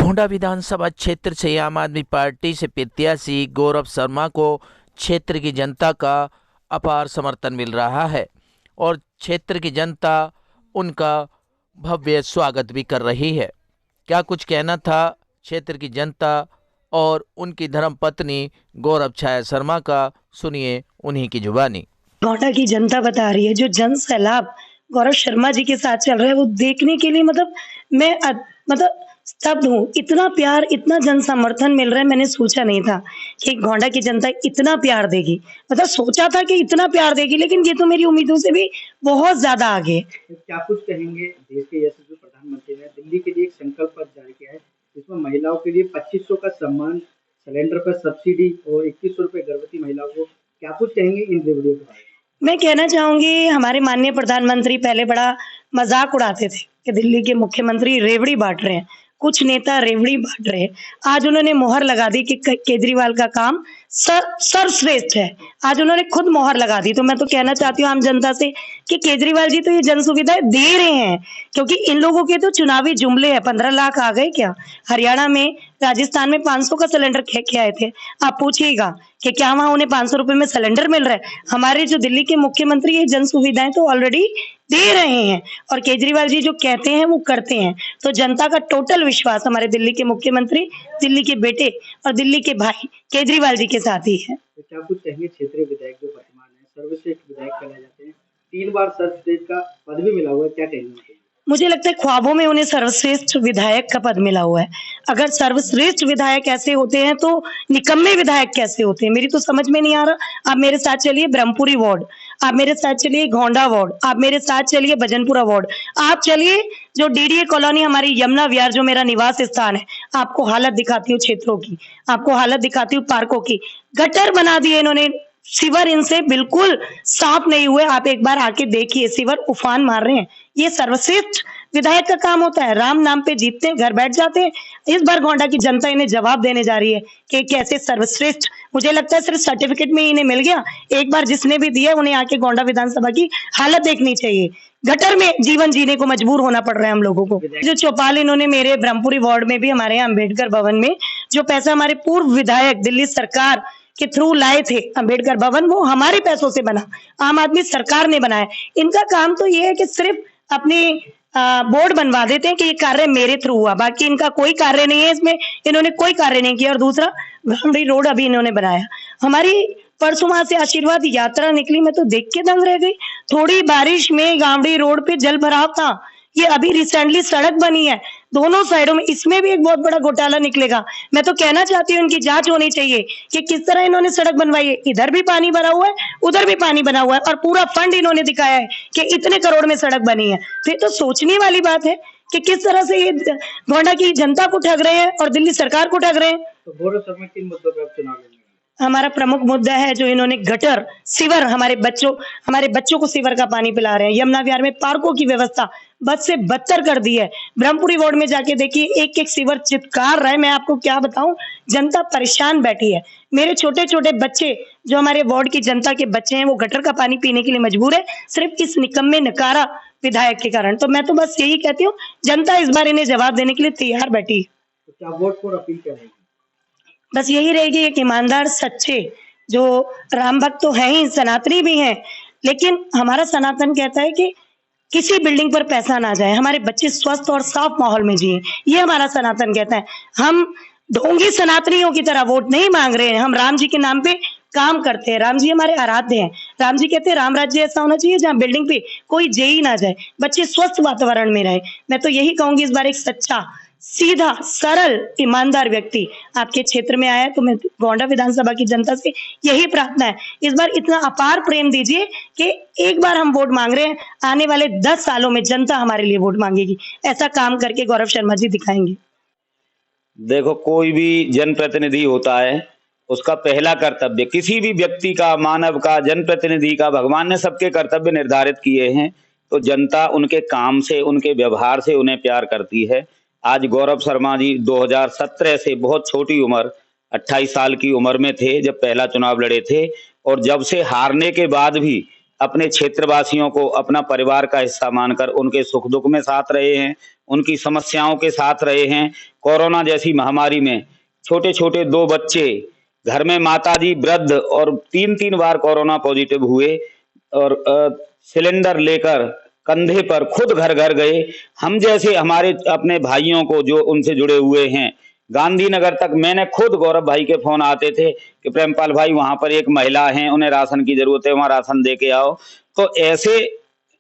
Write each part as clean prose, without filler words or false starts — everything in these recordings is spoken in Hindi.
गोंडा विधानसभा क्षेत्र से आम आदमी पार्टी से प्रत्याशी गौरव शर्मा को क्षेत्र की जनता का अपार समर्थन मिल रहा है और क्षेत्र की जनता उनका भव्य स्वागत भी कर रही है। क्या कुछ कहना था क्षेत्र की जनता और उनकी धर्मपत्नी गौरव छाया शर्मा का, सुनिए उन्हीं की जुबानी। गोंडा की जनता बता रही है, जो जन सैलाब गौरव शर्मा जी के साथ चल रहा है वो देखने के लिए मैं स्तब्ध हूँ। इतना प्यार, इतना जन समर्थन मिल रहा है, मैंने सोचा नहीं था कि गोंडा की जनता इतना प्यार देगी। सोचा था कि इतना प्यार देगी, लेकिन ये तो मेरी उम्मीदों से भी बहुत ज्यादा आगे। क्या कुछ कहेंगे? देश के यशस्वी प्रधानमंत्री ने दिल्ली के लिए एक संकल्प पत्र जारी किया है, जिसमें महिलाओं के लिए 2500 का सम्मान, सिलेंडर पर सब्सिडी और 2100 रुपए गर्भवती महिलाओं को। क्या कुछ कहेंगे इन वीडियो के बारे में? मैं कहना चाहूंगी, हमारे माननीय प्रधानमंत्री पहले बड़ा मजाक उड़ाते थे कि दिल्ली के मुख्यमंत्री रेवड़ी बांट रहे हैं, कुछ नेता रेवड़ी बांट रहे हैं। आज उन्होंने मोहर लगा दी कि केजरीवाल का काम सर्वश्रेष्ठ है। आज उन्होंने खुद मोहर लगा दी। तो मैं तो कहना चाहती हूँ आम जनता से कि केजरीवाल जी तो ये जन सुविधाएं दे रहे हैं, क्योंकि इन लोगों के तो चुनावी जुमले हैं। 15 लाख आ गए क्या? हरियाणा में, राजस्थान में 500 का सिलेंडर के आए थे। आप पूछिएगा कि क्या वहां उन्हें 500 रुपए में सिलेंडर मिल रहा है? हमारे जो दिल्ली के मुख्यमंत्री ये जन सुविधाएं तो ऑलरेडी दे रहे हैं और केजरीवाल जी जो कहते हैं वो करते हैं। तो जनता का टोटल विश्वास हमारे दिल्ली के मुख्यमंत्री, दिल्ली के बेटे और दिल्ली के भाई केजरीवाल जी के साथ ही है। तो क्या कुछ कहेंगे? क्षेत्रीय विधायक जो वर्तमान है सर्वश्रेष्ठ विधायक कहे जाते हैं, 3 बार सर्वश्रेष्ठ का पद भी मिला हुआ है, क्या कहेंगे? मुझे लगता है ख्वाबों में उन्हें सर्वश्रेष्ठ विधायक का पद मिला हुआ है। अगर सर्वश्रेष्ठ विधायक ऐसे होते हैं तो निकम्मे विधायक कैसे होते हैं? मेरी तो समझ में नहीं आ रहा। आप मेरे साथ चलिए ब्रह्मपुरी वार्ड, आप मेरे साथ चलिए घोंडा वार्ड, आप मेरे साथ चलिए भजनपुरा वार्ड, आप चलिए जो डीडीए कॉलोनी हमारी यमुना विहार जो मेरा निवास स्थान है। आपको हालत दिखाती हूँ क्षेत्रों की, आपको हालत दिखाती हूँ पार्कों की। गटर बना दिए इन्होंने, सीवर इनसे बिल्कुल साफ नहीं हुए। आप एक बार आके देखिए, सीवर उफान मार रहे हैं। ये सर्वश्रेष्ठ विधायक का काम होता है? राम नाम पे जीतते हैं, घर बैठ जाते हैं। इस बार गोंडा की जनता इन्हें जवाब देने जा रही है कि कैसे सर्वश्रेष्ठ। मुझे लगता है सिर्फ सर्टिफिकेट में इन्हें मिल गया। एक बार जिसने भी दिया उन्हें आके गोंडा विधानसभा की हालत देखनी चाहिए। गटर में जीवन जीने को मजबूर होना पड़ रहा है हम लोगों को। जो चौपाल इन्होंने मेरे ब्रह्मपुरी वार्ड में भी, हमारे यहाँ अम्बेडकर भवन में जो पैसा हमारे पूर्व विधायक दिल्ली सरकार के थ्रू लाए थे अम्बेडकर भवन, वो हमारे पैसों से बना, आम आदमी सरकार ने बनाया। इनका काम तो ये है कि सिर्फ अपनी बोर्ड बनवा देते हैं कि ये कार्य मेरे थ्रू हुआ, बाकी इनका कोई कार्य नहीं है। इसमें इन्होंने कोई कार्य नहीं किया। और दूसरा, गांवड़ी रोड अभी इन्होंने बनाया। हमारी परसों वहां से आशीर्वाद यात्रा निकली, मैं तो देख के दंग रह गई। थोड़ी बारिश में गांवड़ी रोड पे जल भराव था। ये अभी रिसेंटली सड़क बनी है दोनों साइडों में, इसमें भी एक बहुत बड़ा घोटाला निकलेगा। मैं तो कहना चाहती हूँ इनकी जांच होनी चाहिए कि किस तरह इन्होंने सड़क बनवाई है। इधर भी पानी भरा हुआ है, उधर भी पानी बना हुआ है और पूरा फंड इन्होंने दिखाया है कि इतने करोड़ में सड़क बनी है। तो ये तो सोचने वाली बात है कि किस तरह से ये गोंडा की जनता को ठग रहे हैं और दिल्ली सरकार को ठग रहे हैं। तो गौरव शर्मा किन मुद्दों पर चुनाव लड़ेंगे? हमारा प्रमुख मुद्दा है जो इन्होंने गटर, सीवर, हमारे बच्चों को सीवर का पानी पिला रहे हैं। यमुना विहार में पार्कों की व्यवस्था बद से बदतर कर दी है। ब्रह्मपुरी वार्ड में जाके देखिए, एक एक सीवर चित्कार रहा है। मैं आपको क्या बताऊं, जनता परेशान बैठी है। मेरे छोटे छोटे बच्चे जो हमारे वार्ड की जनता के बच्चे हैं वो गटर का पानी पीने के लिए मजबूर है, सिर्फ इस निकम्मे नकारा विधायक के कारण। तो मैं तो बस यही कहती हूँ, जनता इस बार इन्हें जवाब देने के लिए तैयार बैठी है। तो क्या वोट को अपील करेंगे? बस यही रहेगी, एक ईमानदार, सच्चे, जो राम भक्त तो हैं ही, सनातनी भी हैं, लेकिन हमारा सनातन कहता है कि किसी बिल्डिंग पर पैसा ना जाए, हमारे बच्चे स्वस्थ और साफ माहौल में जिए। ये हमारा सनातन कहता है। हम ढोंगी सनातनियों की तरह वोट नहीं मांग रहे हैं, हम राम जी के नाम पे काम करते हैं। राम जी हमारे आराध्य हैं। राम जी कहते हैं राम राज्य ऐसा होना चाहिए जहाँ बिल्डिंग पे कोई जेई ना जाए, बच्चे स्वस्थ वातावरण में रहे। मैं तो यही कहूंगी, इस बार एक सच्चा, सीधा, सरल, ईमानदार व्यक्ति आपके क्षेत्र में आया। तो मैं गोंडा विधानसभा की जनता से यही प्रार्थना है, इस बार इतना अपार प्रेम दीजिए कि एक बार हम वोट मांग रहे हैं, आने वाले 10 सालों में जनता हमारे लिए वोट मांगेगी। ऐसा काम करके गौरव शर्मा जी दिखाएंगे। देखो, कोई भी जनप्रतिनिधि होता है, उसका पहला कर्तव्य, किसी भी व्यक्ति का, मानव का, जनप्रतिनिधि का, भगवान ने सबके कर्तव्य निर्धारित किए हैं। तो जनता उनके काम से, उनके व्यवहार से उन्हें प्यार करती है। आज गौरव शर्मा जी 2017 से बहुत छोटी उम्र, 28 साल की उम्र में थे जब पहला चुनाव लड़े थे, और जब से हारने के बाद भी अपने क्षेत्रवासियों को अपना परिवार का हिस्सा मानकर उनके सुख दुख में साथ रहे हैं, उनकी समस्याओं के साथ रहे हैं। कोरोना जैसी महामारी में छोटे छोटे 2 बच्चे, घर में माताजी वृद्ध और 3-3 बार कोरोना पॉजिटिव हुए और सिलेंडर लेकर कंधे पर खुद घर घर गए। हम जैसे हमारे अपने भाइयों को जो उनसे जुड़े हुए हैं, गांधीनगर तक मैंने खुद, गौरव भाई के फोन आते थे कि प्रेमपाल भाई वहां पर एक महिला है, उन्हें राशन की जरूरत है, वहां राशन दे के आओ। तो ऐसे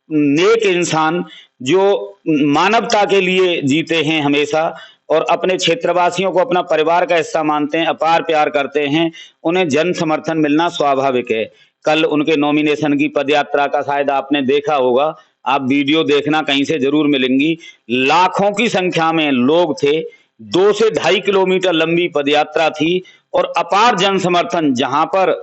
नेक इंसान जो मानवता के लिए जीते हैं हमेशा और अपने क्षेत्रवासियों को अपना परिवार का हिस्सा मानते हैं, अपार प्यार करते हैं, उन्हें जन समर्थन मिलना स्वाभाविक है। कल उनके नॉमिनेशन की पदयात्रा का शायद आपने देखा होगा, आप वीडियो देखना, कहीं से जरूर मिलेंगी। लाखों की संख्या में लोग थे, 2 से 2.5 किलोमीटर लंबी पदयात्रा थी और अपार जन समर्थन। जहां पर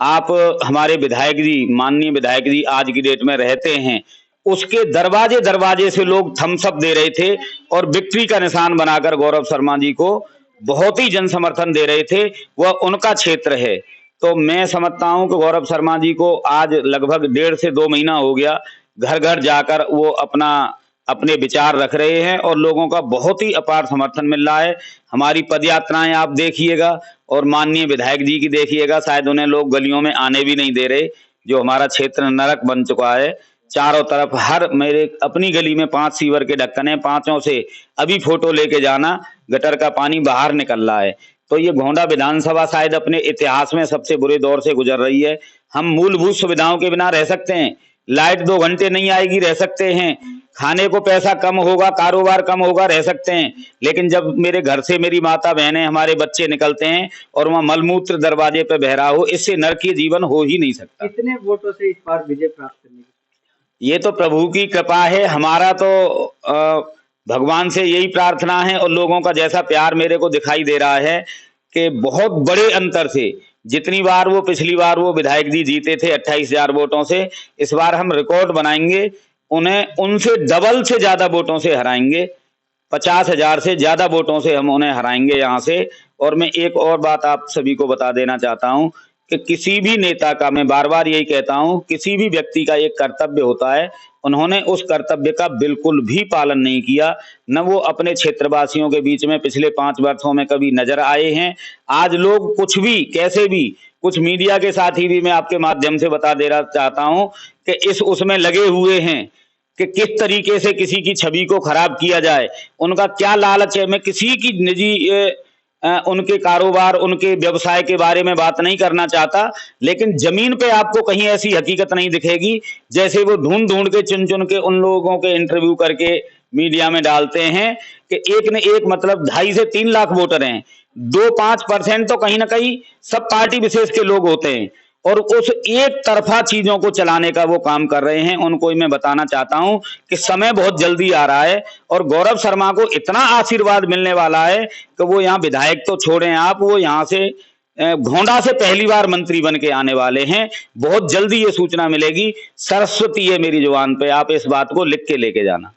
आप हमारे विधायक जी, माननीय विधायक जी आज की डेट में रहते हैं, उसके दरवाजे दरवाजे से लोग थम्स अप दे रहे थे और विक्ट्री का निशान बनाकर गौरव शर्मा जी को बहुत ही जन समर्थन दे रहे थे। वह उनका क्षेत्र है। तो मैं समझता हूं कि गौरव शर्मा जी को आज लगभग 1.5 से 2 महीना हो गया, घर घर जाकर वो अपने विचार रख रहे हैं और लोगों का बहुत ही अपार समर्थन मिल रहा है। हमारी पदयात्राएं आप देखिएगा और माननीय विधायक जी की देखिएगा, शायद उन्हें लोग गलियों में आने भी नहीं दे रहे। जो हमारा क्षेत्र नरक बन चुका है, चारों तरफ, हर मेरे अपनी गली में 5 सीवर के ढक्कन है, 5 से अभी फोटो लेके जाना, गटर का पानी बाहर निकल रहा है। तो ये गोंडा विधानसभा शायद अपने इतिहास में सबसे बुरे दौर से गुजर रही है। हम मूलभूत सुविधाओं के बिना रह सकते हैं, लाइट 2 घंटे नहीं आएगी, रह सकते हैं, खाने को पैसा कम होगा, कारोबार कम होगा, रह सकते हैं, लेकिन जब मेरे घर से मेरी माता बहनें, हमारे बच्चे निकलते हैं और वहां मलमूत्र दरवाजे पे बह रहा हो, इससे नरकीय जीवन हो ही नहीं सकता। कितने वोटों से इस बार विजय प्राप्त करने की? ये तो प्रभु की कृपा है, हमारा तो भगवान से यही प्रार्थना है और लोगों का जैसा प्यार मेरे को दिखाई दे रहा है कि बहुत बड़े अंतर से, जितनी बार वो पिछली बार वो विधायक जी जीते थे 28,000 वोटों से, इस बार हम रिकॉर्ड बनाएंगे, उन्हें उनसे डबल से ज्यादा वोटों से हराएंगे, 50,000 से ज्यादा वोटों से हम उन्हें हराएंगे यहाँ से। और मैं एक और बात आप सभी को बता देना चाहता हूं कि किसी भी नेता का, मैं बार बार यही कहता हूं, किसी भी व्यक्ति का एक कर्तव्य होता है, उन्होंने उस कर्तव्य का बिल्कुल भी पालन नहीं किया, न वो अपने क्षेत्रवासियों के बीच में पिछले 5 वर्षों में कभी नजर आए हैं। आज लोग कुछ भी, कैसे भी, कुछ मीडिया के साथी भी मैं आपके माध्यम से बता देना चाहता हूं कि इस उसमें लगे हुए हैं कि किस तरीके से किसी की छवि को खराब किया जाए, उनका क्या लालच है। मैं किसी की निजी उनके कारोबार, उनके व्यवसाय के बारे में बात नहीं करना चाहता, लेकिन जमीन पे आपको कहीं ऐसी हकीकत नहीं दिखेगी जैसे वो ढूंढ ढूंढ के, चुन चुन के उन लोगों के इंटरव्यू करके मीडिया में डालते हैं कि एक ने एक, मतलब 2.5 से 3 लाख वोटर हैं, 2-5% तो कहीं ना कहीं सब पार्टी विशेष के लोग होते हैं और उस एक तरफा चीजों को चलाने का वो काम कर रहे हैं। उनको मैं बताना चाहता हूं कि समय बहुत जल्दी आ रहा है और गौरव शर्मा को इतना आशीर्वाद मिलने वाला है कि वो यहाँ विधायक तो छोड़ें आप, वो यहाँ से गोंडा से पहली बार मंत्री बन के आने वाले हैं। बहुत जल्दी ये सूचना मिलेगी, सरस्वती है मेरी जुबान पे, आप इस बात को लिख के लेके जाना।